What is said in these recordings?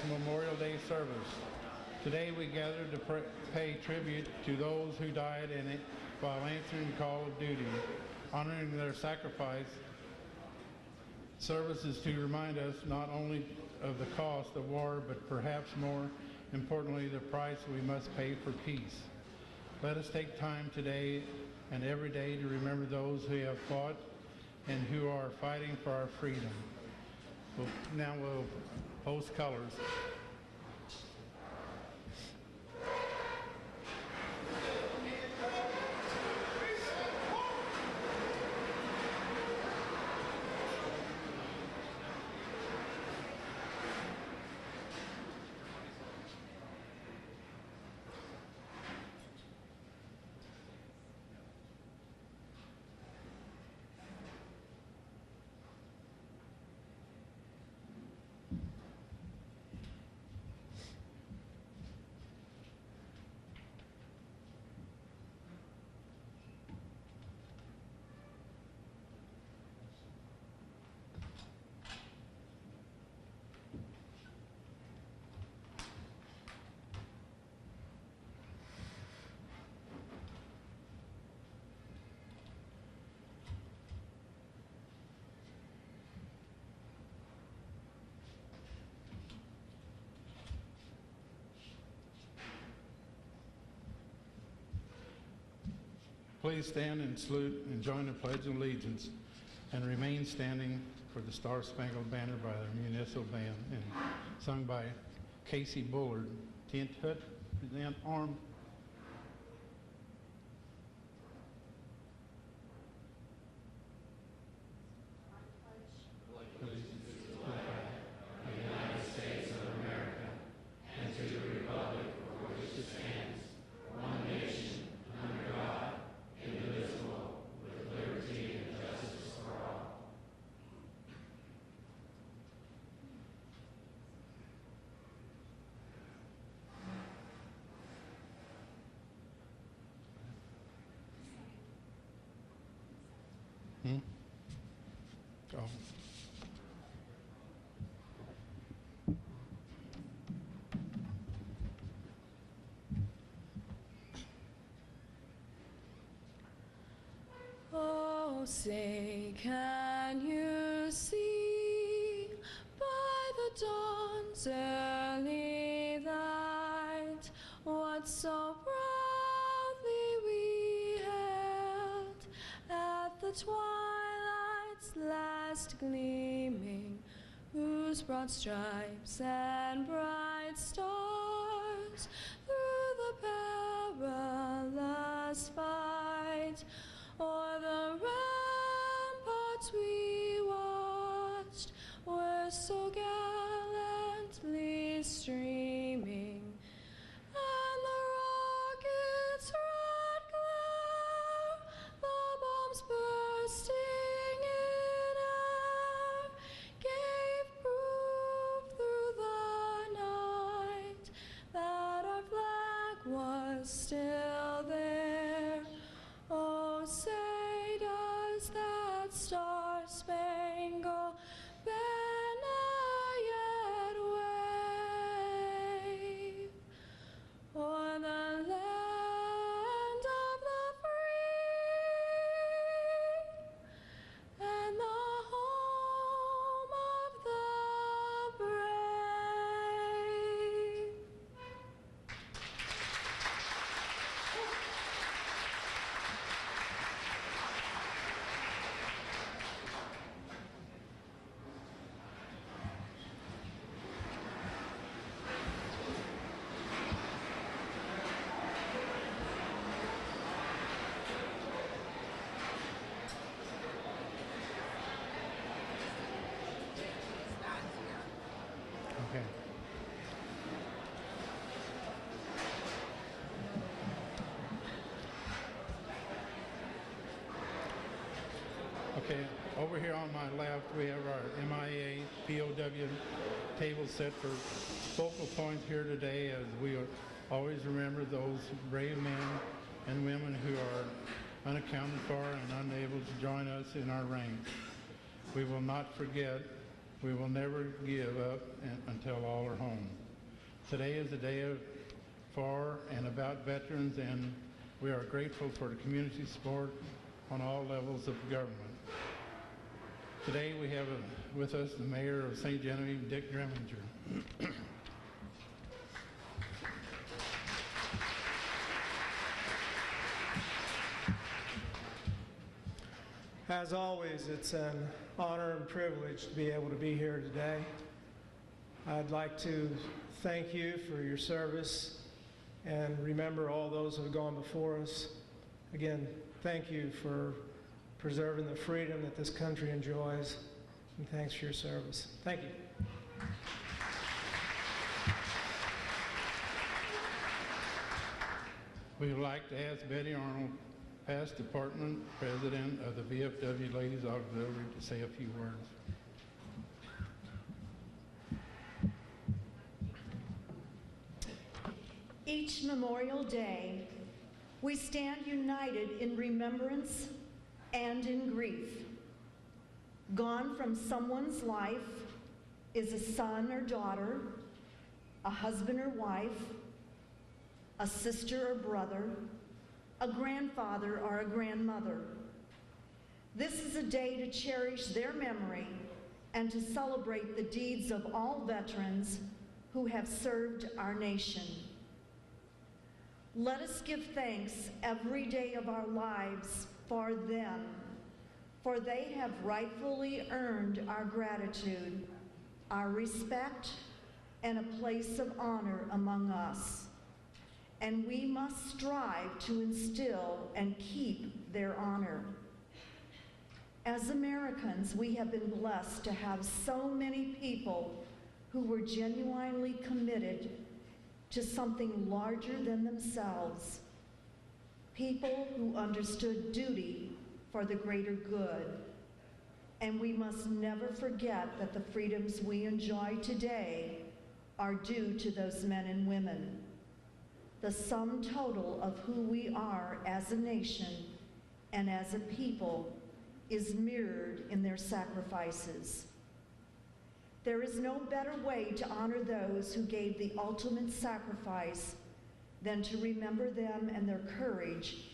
this Memorial Day service. Today we gather to pay tribute to those who died in it while answering the call of duty, honoring their sacrifice. Service is to remind us not only of the cost of war, but perhaps more importantly, the price we must pay for peace. Let us take time today and every day to remember those who have fought and who are fighting for our freedom. Now we'll host colors. Please stand and salute and join the Pledge of Allegiance and remain standing for the Star Spangled Banner by the Municipal Band and sung by Casey Bullard. Tent Hut, present armed. Oh, say, can you see by the dawn's early light what so proudly we hailed at the twilight's last gleaming, whose broad stripes and bright stars through the perilous fight o'er the ramparts we watched were so gallantly streaming, and the rockets' red glare, the bombs bursting in air, gave proof through the night that our flag was still there. Oh, say does that star-spangled banner yet wave o'er the land of the free and the home of the brave? Okay. Okay, over here on my left we have our MIA POW table set for focal points here today, as we always remember those brave men and women who are unaccounted for and unable to join us in our ranks. We will not forget We will never give up until all are home. Today is a day for and about veterans, and we are grateful for the community support on all levels of government. Today we have with us the Mayor of St. Genevieve, Dick Dreminger. As always, it's an honor and privilege to be able to be here today. I'd like to thank you for your service and remember all those who have gone before us. Again, thank you for preserving the freedom that this country enjoys, and thanks for your service. Thank you. We would like to ask Betty Arnold, past department president of the VFW Ladies Auxiliary, to say a few words. Each Memorial Day, we stand united in remembrance and in grief. Gone from someone's life is a son or daughter, a husband or wife, a sister or brother, a grandfather or a grandmother. This is a day to cherish their memory and to celebrate the deeds of all veterans who have served our nation. Let us give thanks every day of our lives for them, for they have rightfully earned our gratitude, our respect, and a place of honor among us. And we must strive to instill and keep their honor. As Americans, we have been blessed to have so many people who were genuinely committed to something larger than themselves. People who understood duty for the greater good. And we must never forget that the freedoms we enjoy today are due to those men and women. The sum total of who we are as a nation and as a people is mirrored in their sacrifices. There is no better way to honor those who gave the ultimate sacrifice than to remember them and their courage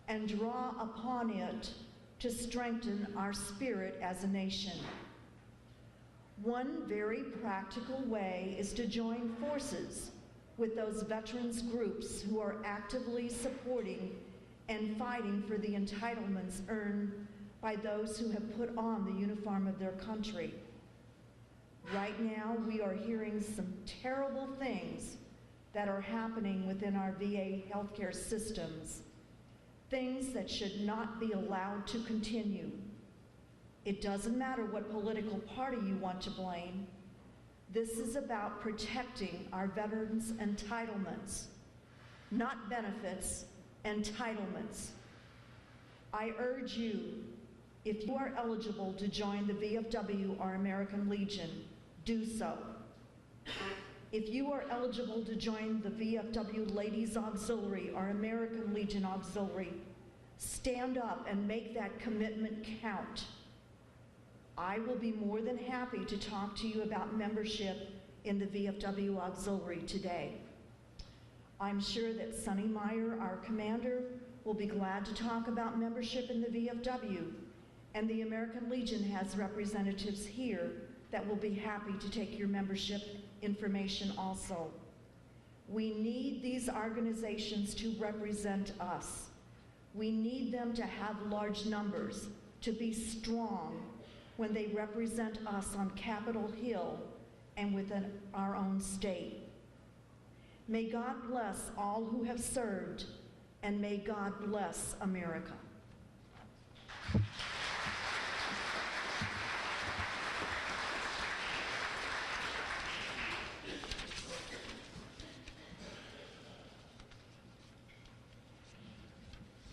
and draw upon it to strengthen our spirit as a nation. One very practical way is to join forces with those veterans groups who are actively supporting and fighting for the entitlements earned by those who have put on the uniform of their country. Right now, we are hearing some terrible things that are happening within our VA healthcare systems, things that should not be allowed to continue. It doesn't matter what political party you want to blame. This is about protecting our veterans' entitlements, not benefits, entitlements. I urge you, if you are eligible to join the VFW or American Legion, do so. If you are eligible to join the VFW Ladies Auxiliary or American Legion Auxiliary, stand up and make that commitment count. I will be more than happy to talk to you about membership in the VFW Auxiliary today. I'm sure that Sonny Meyer, our commander, will be glad to talk about membership in the VFW, and the American Legion has representatives here that will be happy to take your membership information also. We need these organizations to represent us. We need them to have large numbers, to be strong when they represent us on Capitol Hill and within our own state. May God bless all who have served, and may God bless America.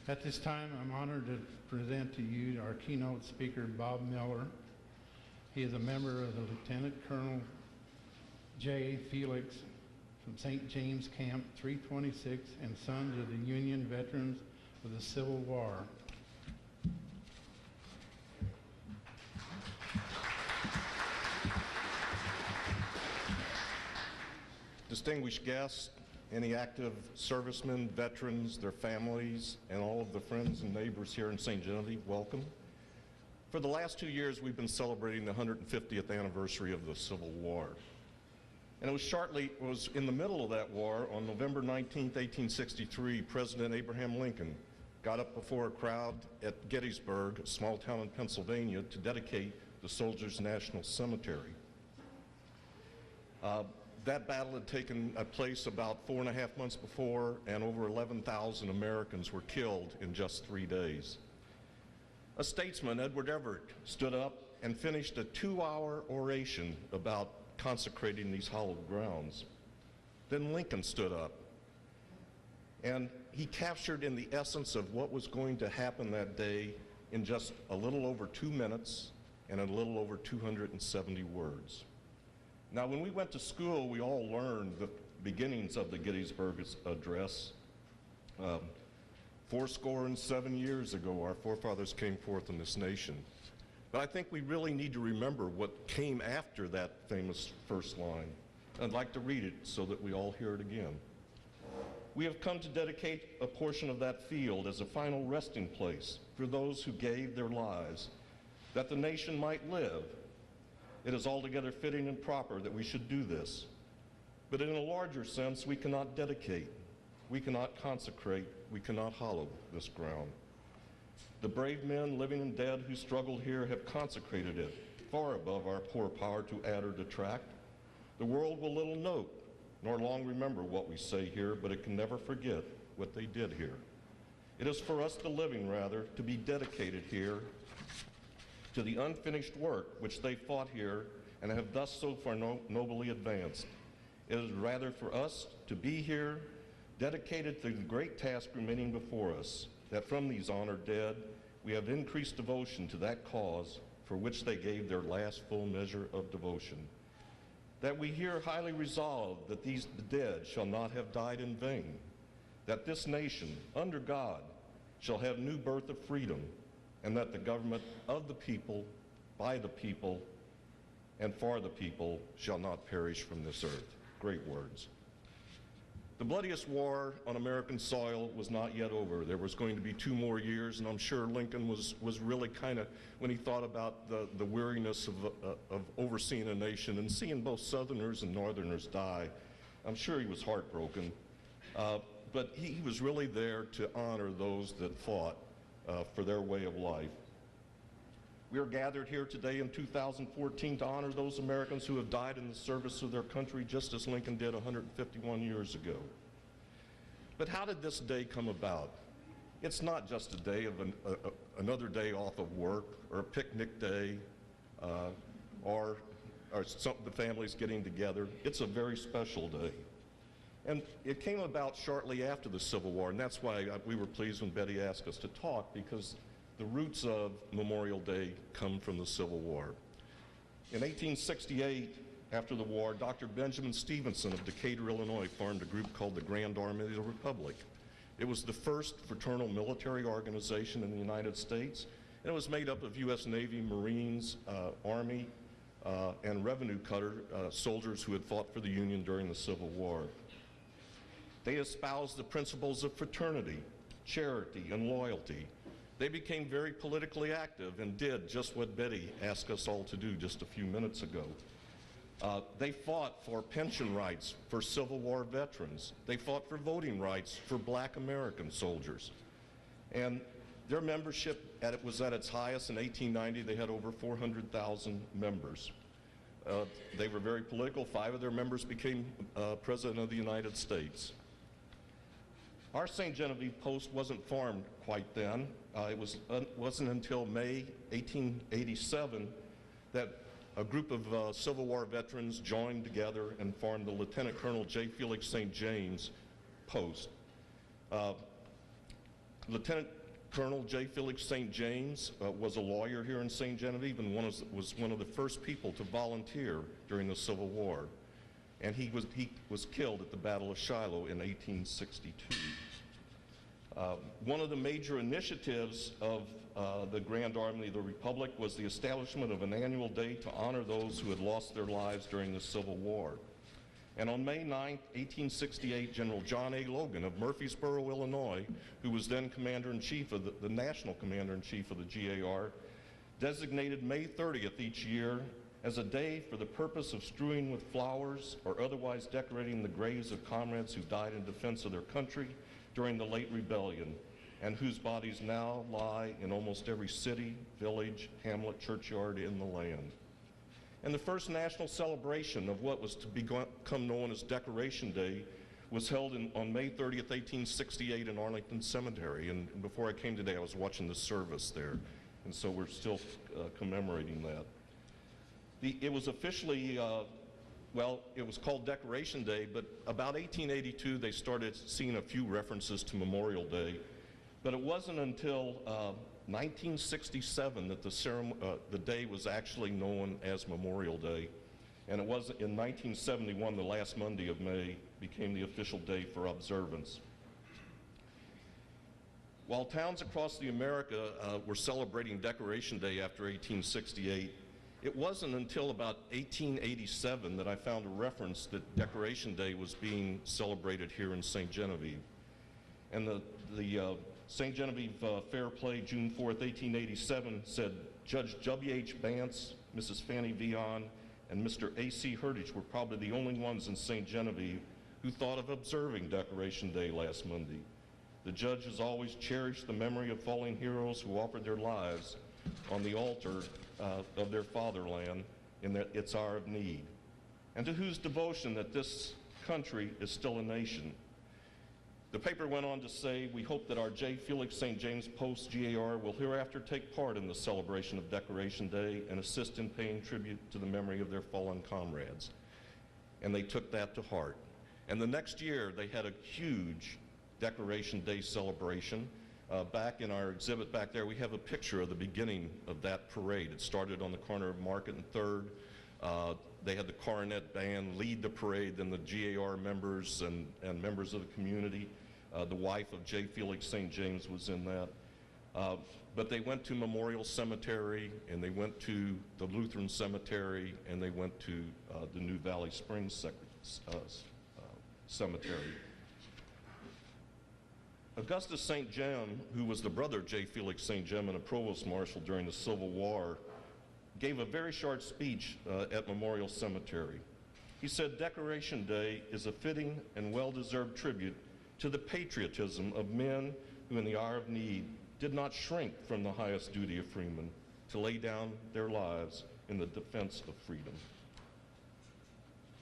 At this time, I'm honored to present to you our keynote speaker, Bob Miller. He is a member of the Lieutenant Colonel J. Felix from St. James Camp 326 and Sons of the Union Veterans of the Civil War. distinguished guests, any active servicemen, veterans, their families, and all of the friends and neighbors here in St. Genevieve, welcome. For the last 2 years, we've been celebrating the 150th anniversary of the Civil War. And it was in the middle of that war, on November 19, 1863, President Abraham Lincoln got up before a crowd at Gettysburg, a small town in Pennsylvania, to dedicate the Soldiers' National Cemetery. That battle had taken place about 4.5 months before, and over 11,000 Americans were killed in just 3 days. A statesman, Edward Everett, stood up and finished a 2-hour oration about consecrating these hallowed grounds. Then Lincoln stood up, and he captured in the essence of what was going to happen that day in just a little over 2 minutes and a little over 270 words. Now, when we went to school, we all learned the beginnings of the Gettysburg Address. 7 years ago, our forefathers came forth in this nation. But I think we really need to remember what came after that famous first line. I'd like to read it so that we all hear it again. We have come to dedicate a portion of that field as a final resting place for those who gave their lives, that the nation might live. It is altogether fitting and proper that we should do this. But in a larger sense, we cannot dedicate, we cannot consecrate, we cannot hallow this ground. The brave men, living and dead, who struggled here have consecrated it, far above our poor power to add or detract. The world will little note, nor long remember what we say here, but it can never forget what they did here. It is for us, the living, rather, to be dedicated here to the unfinished work which they fought here and have thus so far nobly advanced. It is rather for us to be here, dedicated to the great task remaining before us, that from these honored dead, we have increased devotion to that cause for which they gave their last full measure of devotion. That we here highly resolve that the dead shall not have died in vain, that this nation, under God, shall have new birth of freedom, and that the government of the people, by the people, and for the people shall not perish from this earth. Great words. The bloodiest war on American soil was not yet over. There was going to be 2 more years, and I'm sure Lincoln was really kind of, when he thought about the weariness of overseeing a nation and seeing both Southerners and Northerners die, I'm sure he was heartbroken. But he was really there to honor those that fought for their way of life. We are gathered here today in 2014 to honor those Americans who have died in the service of their country, just as Lincoln did 151 years ago. But how did this day come about? It's not just a day of another day off of work, or a picnic day, or the families getting together. It's a very special day. And it came about shortly after the Civil War, and that's why we were pleased when Betty asked us to talk, because the roots of Memorial Day come from the Civil War. In 1868, after the war, Dr. Benjamin Stevenson of Decatur, Illinois, formed a group called the Grand Army of the Republic. It was the first fraternal military organization in the United States, and it was made up of U.S. Navy, Marines, Army, and revenue cutter soldiers who had fought for the Union during the Civil War. They espoused the principles of fraternity, charity, and loyalty. They became very politically active and did just what Betty asked us all to do just a few minutes ago. They fought for pension rights for Civil War veterans. They fought for voting rights for Black American soldiers. And their membership was at its highest in 1890. They had over 400,000 members. They were very political. 5 of their members became President of the United States. Our St. Genevieve Post wasn't formed quite then. It wasn't until May 1887 that a group of Civil War veterans joined together and formed the Lieutenant Colonel J. Felix St. James Post. Lieutenant Colonel J. Felix St. James was a lawyer here in St. Genevieve and was one of the first people to volunteer during the Civil War. And he was killed at the Battle of Shiloh in 1862. One of the major initiatives of the Grand Army of the Republic was the establishment of an annual day to honor those who had lost their lives during the Civil War. And on May 9, 1868, General John A. Logan of Murfreesboro, Illinois, who was then Commander-in-Chief of the National Commander-in-Chief of the GAR, designated May 30th each year as a day for the purpose of strewing with flowers or otherwise decorating the graves of comrades who died in defense of their country during the late rebellion, and whose bodies now lie in almost every city, village, hamlet, churchyard in the land. And the first national celebration of what was to become known as Decoration Day was held on May 30th, 1868 in Arlington Cemetery. And before I came today, I was watching the service there. And so we're still commemorating that. It was officially, it was called Decoration Day, but about 1882 they started seeing a few references to Memorial Day. But it wasn't until 1967 that the day was actually known as Memorial Day. And it was in 1971, the last Monday of May, became the official day for observance. While towns across the America were celebrating Decoration Day after 1868, it wasn't until about 1887 that I found a reference that Decoration Day was being celebrated here in St. Genevieve. And the St. Genevieve Fair Play, June 4th, 1887, said Judge W.H. Bance, Mrs. Fanny Vion, and Mr. A.C. Herdich were probably the only ones in St. Genevieve who thought of observing Decoration Day last Monday. The judge has always cherished the memory of fallen heroes who offered their lives on the altar of their fatherland in its hour of need, and to whose devotion that this country is still a nation. The paper went on to say, we hope that our J. Felix St. James Post GAR will hereafter take part in the celebration of Decoration Day and assist in paying tribute to the memory of their fallen comrades. And they took that to heart. And the next year, they had a huge Decoration Day celebration. Back in our exhibit back there, we have a picture of the beginning of that parade. It started on the corner of Market and 3rd. They had the Coronet Band lead the parade, then the GAR members and members of the community. The wife of J. Felix St. James was in that. But they went to Memorial Cemetery, and they went to the Lutheran Cemetery, and they went to the New Valley Springs Cemetery. Augustus St. Jem, who was the brother of J. Felix St. Jem and a provost marshal during the Civil War, gave a very short speech at Memorial Cemetery. He said, Decoration Day is a fitting and well-deserved tribute to the patriotism of men who in the hour of need did not shrink from the highest duty of freemen to lay down their lives in the defense of freedom.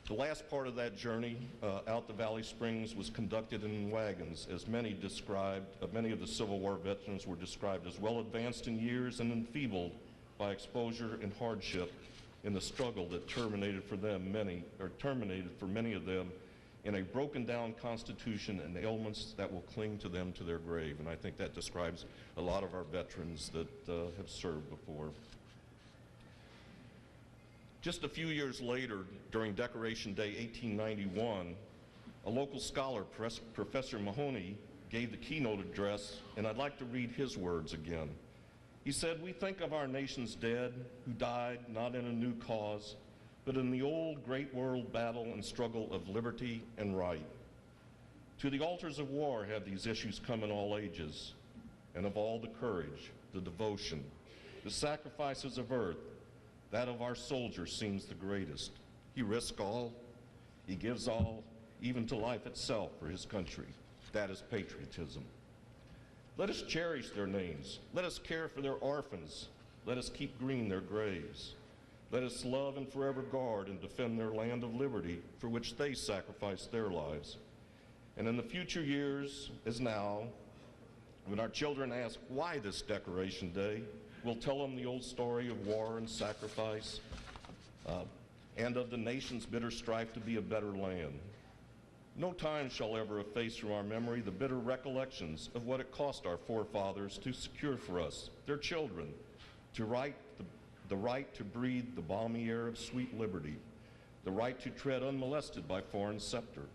The last part of that journey out to Valley Springs was conducted in wagons, as many of the Civil War veterans were described as well advanced in years and enfeebled by exposure and hardship in the struggle that terminated for many of them in a broken down constitution and ailments that will cling to them to their grave. And I think that describes a lot of our veterans that have served before. Just a few years later, during Decoration Day 1891, a local scholar, Professor Mahoney, gave the keynote address, and I'd like to read his words again. He said, we think of our nation's dead who died not in a new cause, but in the old great world battle and struggle of liberty and right. To the altars of war have these issues come in all ages, and of all the courage, the devotion, the sacrifices of earth, that of our soldier seems the greatest. He risks all, he gives all, even to life itself for his country. That is patriotism. Let us cherish their names. Let us care for their orphans. Let us keep green their graves. Let us love and forever guard and defend their land of liberty for which they sacrificed their lives. And in the future years, as now, when our children ask why this Decoration Day, we'll tell them the old story of war and sacrifice and of the nation's bitter strife to be a better land. No time shall ever efface from our memory the bitter recollections of what it cost our forefathers to secure for us, their children, the right to breathe the balmy air of sweet liberty, the right to tread unmolested by foreign scepter,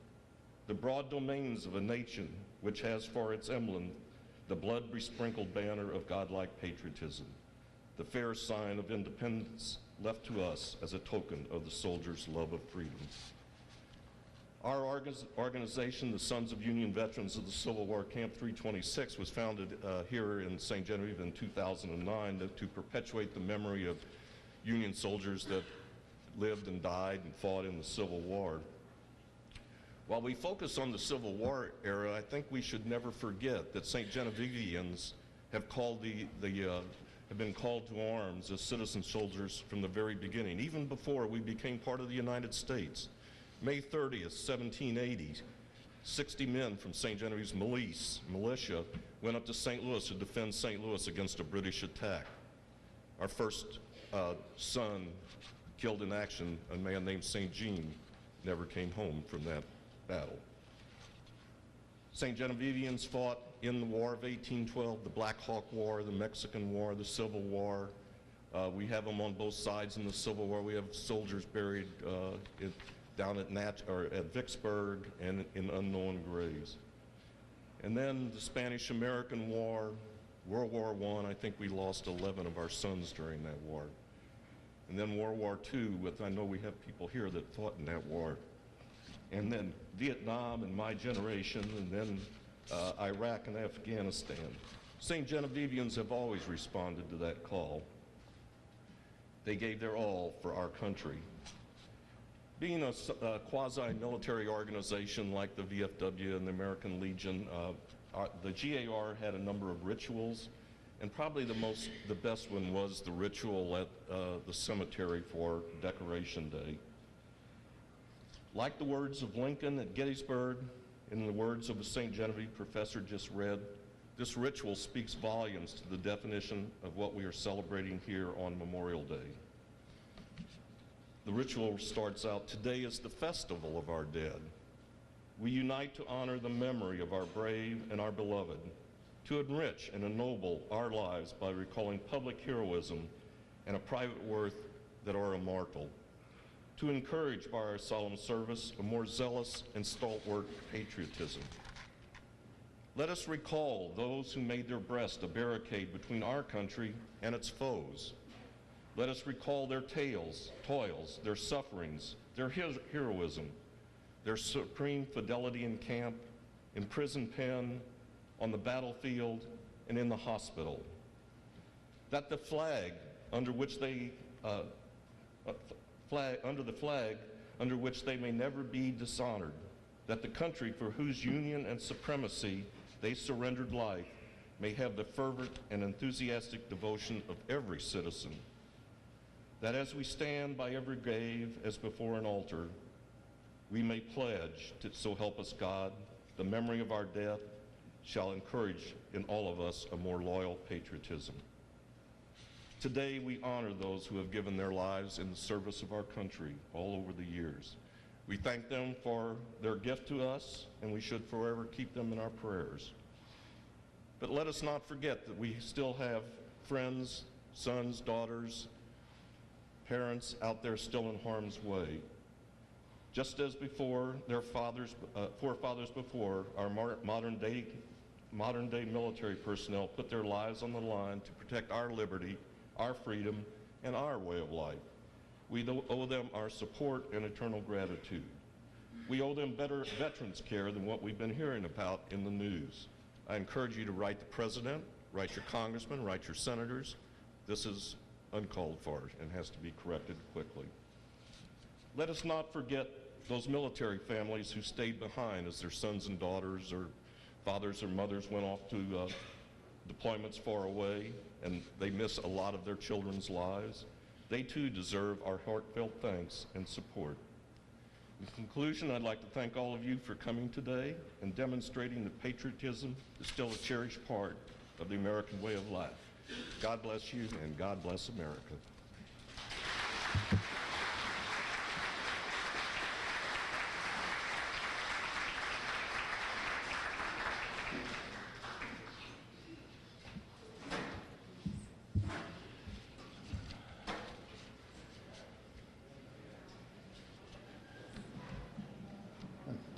the broad domains of a nation which has for its emblem the blood-besprinkled banner of godlike patriotism, the fair sign of independence left to us as a token of the soldier's love of freedom. Our organization, the Sons of Union Veterans of the Civil War, Camp 326, was founded here in St. Genevieve in 2009 to perpetuate the memory of Union soldiers that lived and died and fought in the Civil War. While we focus on the Civil War era, I think we should never forget that St. Genevivians have been called to arms as citizen soldiers from the very beginning, even before we became part of the United States. May 30th, 1780, 60 men from St. Genevieve's militia went up to St. Louis to defend St. Louis against a British attack. Our first son killed in action, a man named St. Jean, never came home from that battle. St. Genevivians fought in the War of 1812, the Black Hawk War, the Mexican War, the Civil War. We have them on both sides in the Civil War. We have soldiers buried down at Vicksburg and in unknown graves. And then the Spanish-American War, World War I think we lost 11 of our sons during that war. And then World War II, I know we have people here that fought in that war. And then Vietnam and my generation, and then Iraq and Afghanistan. St. Genevivians have always responded to that call. They gave their all for our country. Being a quasi-military organization like the VFW and the American Legion, the GAR had a number of rituals, and probably the best one was the ritual at the cemetery for Decoration Day. Like the words of Lincoln at Gettysburg, in the words of the St. Genevieve professor just read, this ritual speaks volumes to the definition of what we are celebrating here on Memorial Day. The ritual starts out, today is the festival of our dead. We unite to honor the memory of our brave and our beloved, to enrich and ennoble our lives by recalling public heroism and a private worth that are immortal, to encourage by our solemn service a more zealous and stalwart patriotism. Let us recall those who made their breast a barricade between our country and its foes. Let us recall their toils, their sufferings, their heroism, their supreme fidelity in camp, in prison pen, on the battlefield, and in the hospital. That the flag under which they may never be dishonored, that the country for whose union and supremacy they surrendered life may have the fervent and enthusiastic devotion of every citizen. That as we stand by every grave as before an altar, we may pledge, to so help us God, the memory of our death shall encourage in all of us a more loyal patriotism. Today we honor those who have given their lives in the service of our country all over the years. We thank them for their gift to us, and we should forever keep them in our prayers. But let us not forget that we still have friends, sons, daughters, parents out there still in harm's way. Just as before, their forefathers before, our modern day military personnel put their lives on the line to protect our liberty, our freedom, and our way of life. We owe them our support and eternal gratitude. We owe them better veterans care than what we've been hearing about in the news. I encourage you to write the president, write your congressman, write your senators. This is uncalled for and has to be corrected quickly. Let us not forget those military families who stayed behind as their sons and daughters or fathers or mothers went off to deployments far away, and they miss a lot of their children's lives. They too deserve our heartfelt thanks and support. In conclusion, I'd like to thank all of you for coming today and demonstrating that patriotism is still a cherished part of the American way of life. God bless you, and God bless America.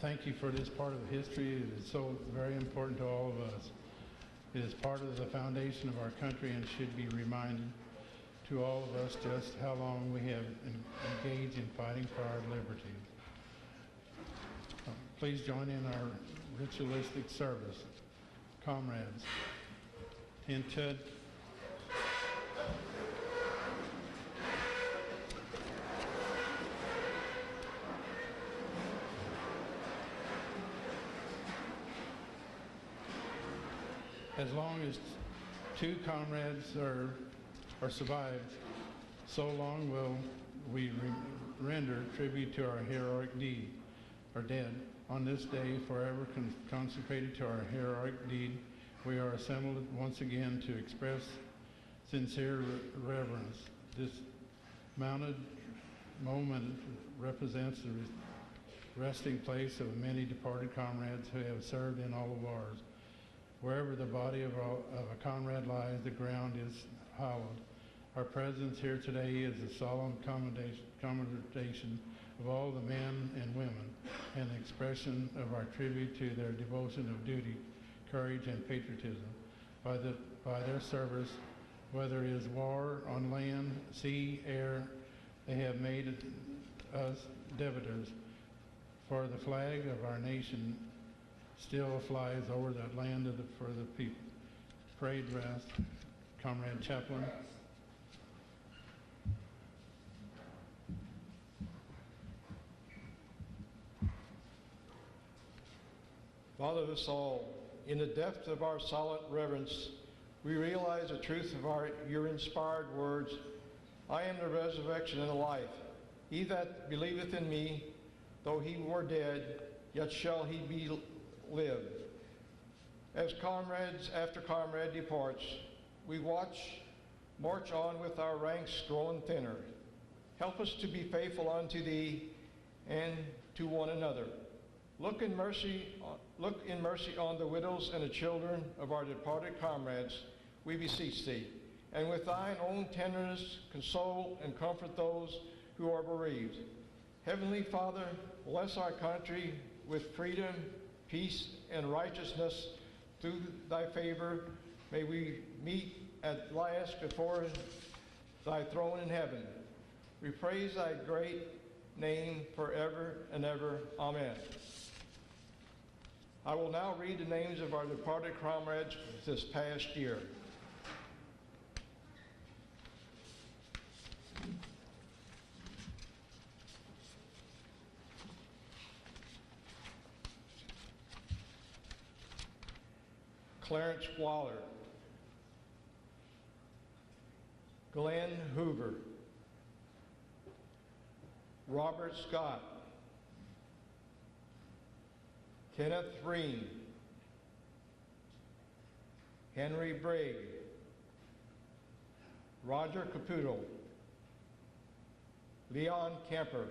Thank you for this part of history. It is so very important to all of us. It is part of the foundation of our country and should be reminded to all of us just how long we have engaged in fighting for our liberty. Please join in our ritualistic service. Comrades, into as long as two comrades are survived, so long will we render tribute to our heroic deed, or dead. On this day, forever consecrated to our heroic deed, we are assembled once again to express sincere reverence. This mounted moment represents the resting place of many departed comrades who have served in all the wars. Wherever the body of a comrade lies, the ground is hallowed. Our presence here today is a solemn commendation of all the men and women, and an expression of our tribute to their devotion of duty, courage, and patriotism. By their service, whether it is war on land, sea, air, they have made us debtors. For the flag of our nation still flies over that land for the people. Parade rest, Comrade Chaplain. Father of us all, in the depth of our silent reverence, we realize the truth of your inspired words. I am the resurrection and the life. He that believeth in me, though he were dead, yet shall he live. As comrades after comrade departs, we march on with our ranks growing thinner. Help us to be faithful unto thee and to one another. Look in mercy on the widows and the children of our departed comrades, we beseech thee. And with thine own tenderness, console and comfort those who are bereaved. Heavenly Father, bless our country with freedom, peace, and righteousness through thy favor. May we meet at last before thy throne in heaven. We praise thy great name forever and ever. Amen. I will now read the names of our departed comrades this past year. Clarence Waller, Glenn Hoover, Robert Scott, Kenneth Green, Henry Brigg, Roger Caputo, Leon Kemper,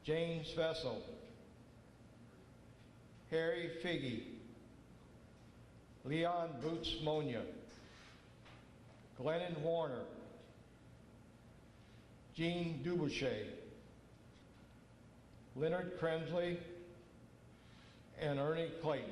James Vessel, Harry Figge, Leon Boots Monia, Glennon Warner, Jean Dubouchet, Leonard Krensley, and Ernie Clayton.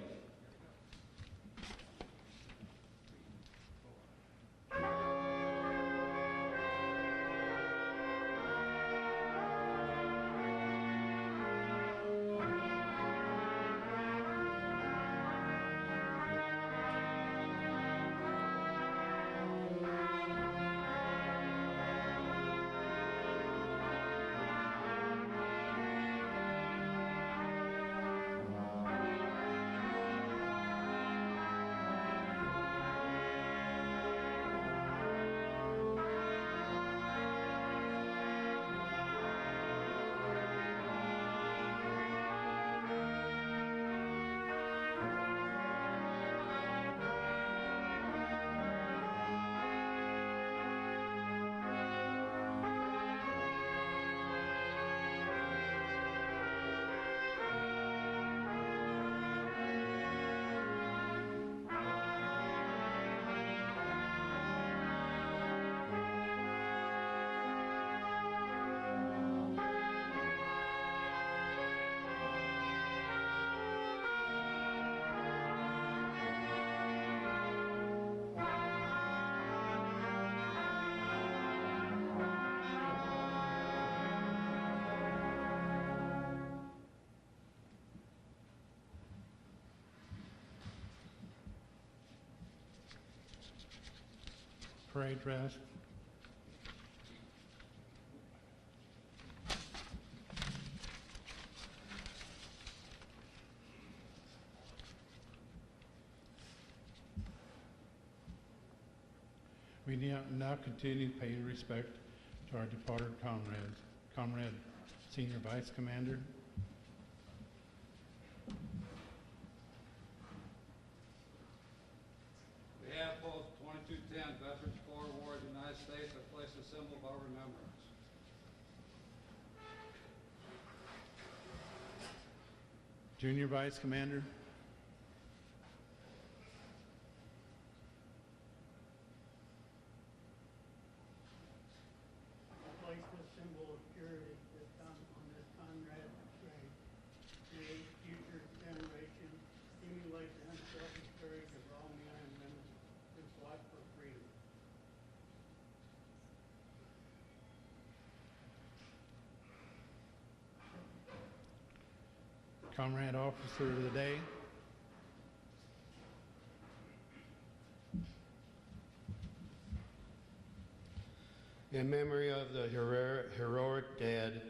parade dress. We now continue to pay respect to our departed comrades. Comrade Senior Vice Commander, On behalf of 2210 Veterans Corps War of the United States, I place a symbol of our remembrance. Junior Vice Commander, Place this symbol of purity on this comrade grave. May future generations emulate the unselfish courage of all men and women who fought for freedom. Comrade Officer of the Day, In memory of the heroic dead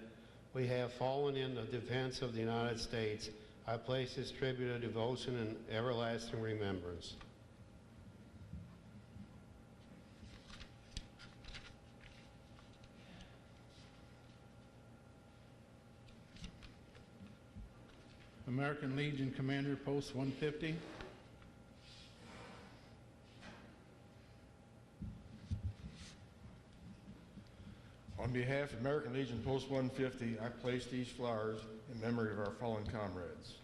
we have fallen in the defense of the United States, I place this tribute of devotion and everlasting remembrance. American Legion Commander, Post 150. On behalf of American Legion Post 150, I place these flowers in memory of our fallen comrades.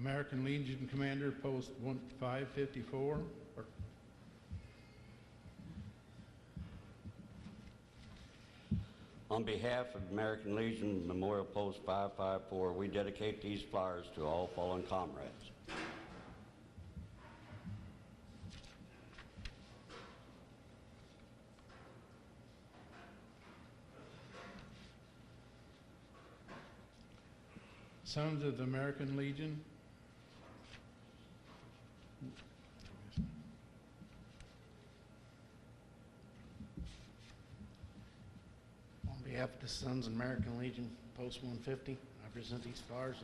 American Legion Commander, Post 554. On behalf of American Legion Memorial Post 554, we dedicate these flowers to all fallen comrades. Sons of the American Legion. On behalf of the Sons of American Legion, Post 150, I present these flowers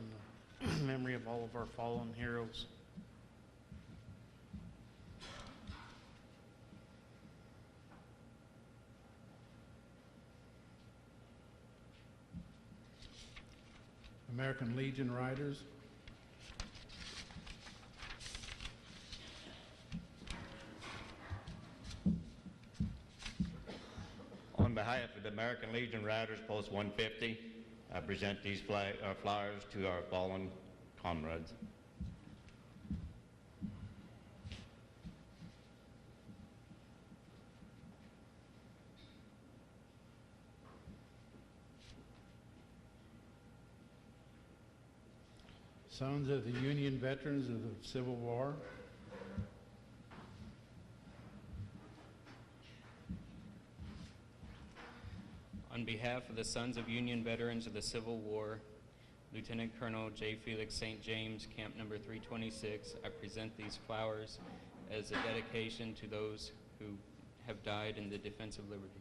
in the memory of all of our fallen heroes. American Legion Riders. On behalf of the American Legion Riders, Post 150, I present these flowers to our fallen comrades. Sons of the Union Veterans of the Civil War. On behalf of the Sons of Union Veterans of the Civil War, Lieutenant Colonel J. Felix St. James, Camp Number 326, I present these flowers as a dedication to those who have died in the defense of liberty.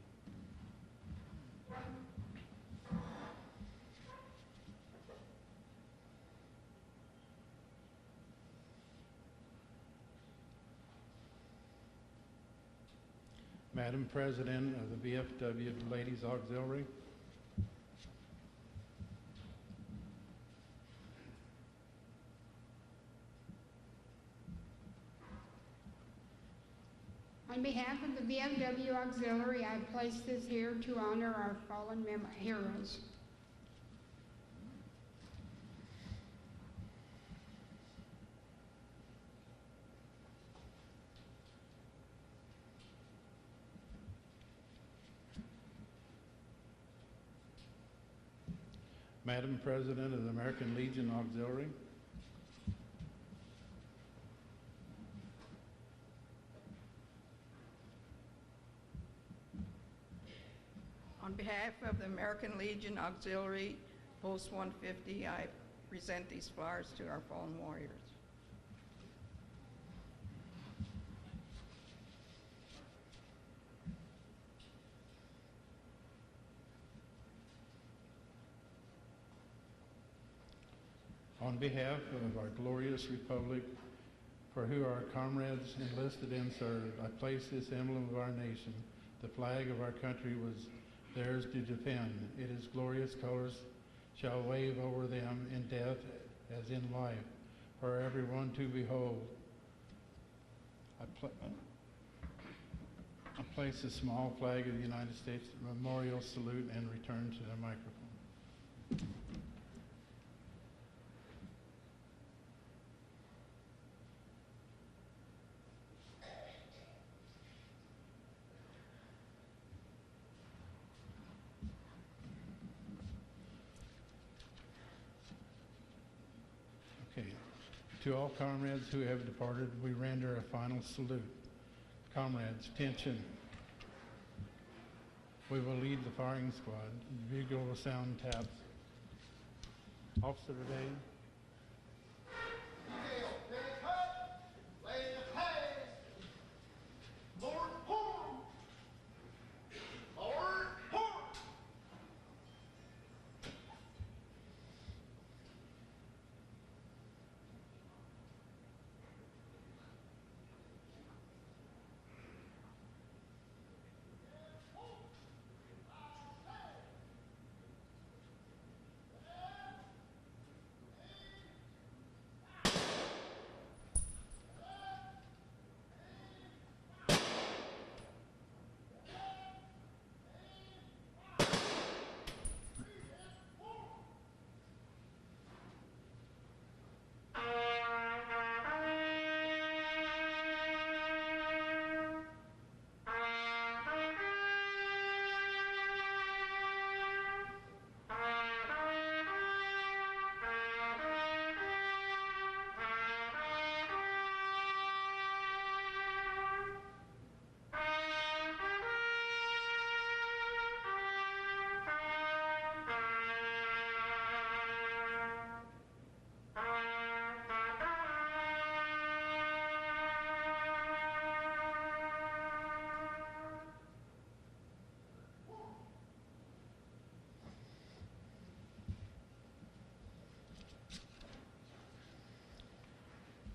Madam President of the VFW Ladies Auxiliary. On behalf of the VFW Auxiliary, I place this here to honor our fallen heroes. Madam President of the American Legion Auxiliary. On behalf of the American Legion Auxiliary Post 150, I present these flowers to our fallen warriors. On behalf of our glorious republic, for who our comrades enlisted and served, I place this emblem of our nation. The flag of our country was theirs to defend. Its glorious colors shall wave over them in death as in life, for everyone to behold. I place a small flag of the United States memorial salute and return to the microphone. Okay. To all comrades who have departed, we render a final salute. Comrades, attention. We will lead the firing squad. The bugle will sound taps. Officer today.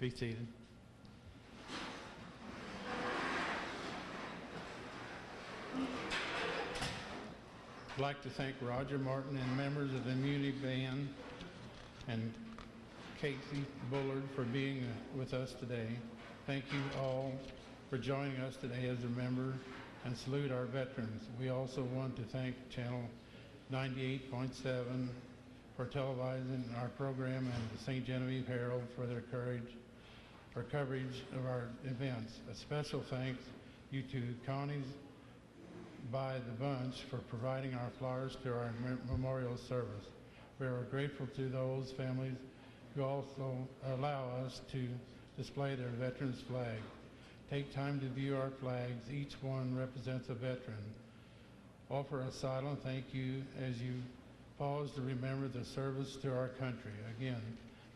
Be seated. I'd like to thank Roger Martin and members of the Muni Band and Casey Bullard for being with us today. Thank you all for joining us today as a member and salute our veterans. We also want to thank Channel 98.7 for televising our program and the St. Genevieve Herald for their coverage of our events. A special thanks you to Connie's by the Bunch for providing our flowers to our memorial service. We are grateful to those families who also allow us to display their veterans flag. Take time to view our flags. Each one represents a veteran. Offer a silent thank you as you pause to remember the service to our country. Again,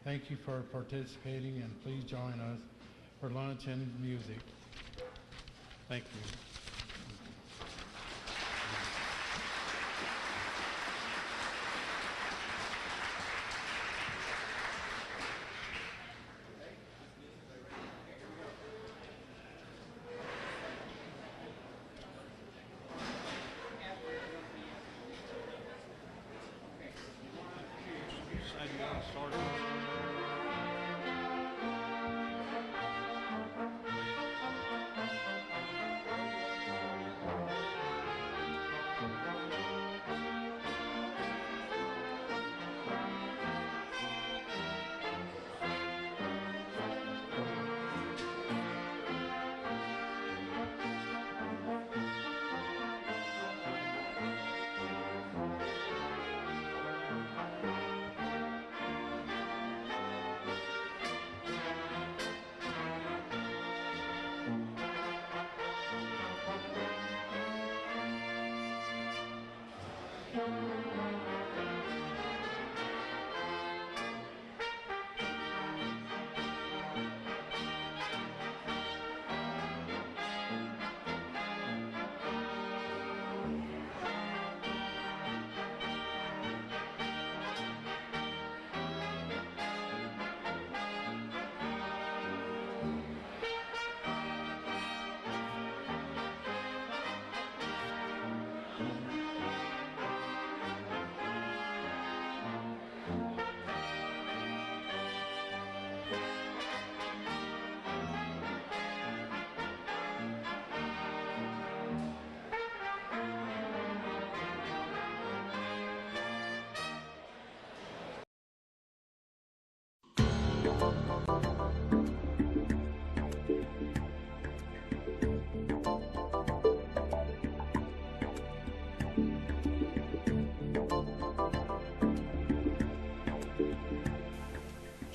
thank you for participating, and please join us for lunch and music. Thank you.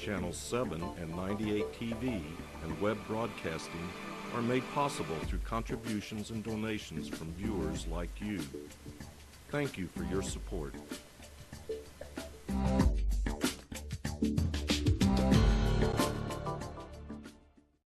Channel 7 and 98 TV and web broadcasting are made possible through contributions and donations from viewers like you. Thank you for your support.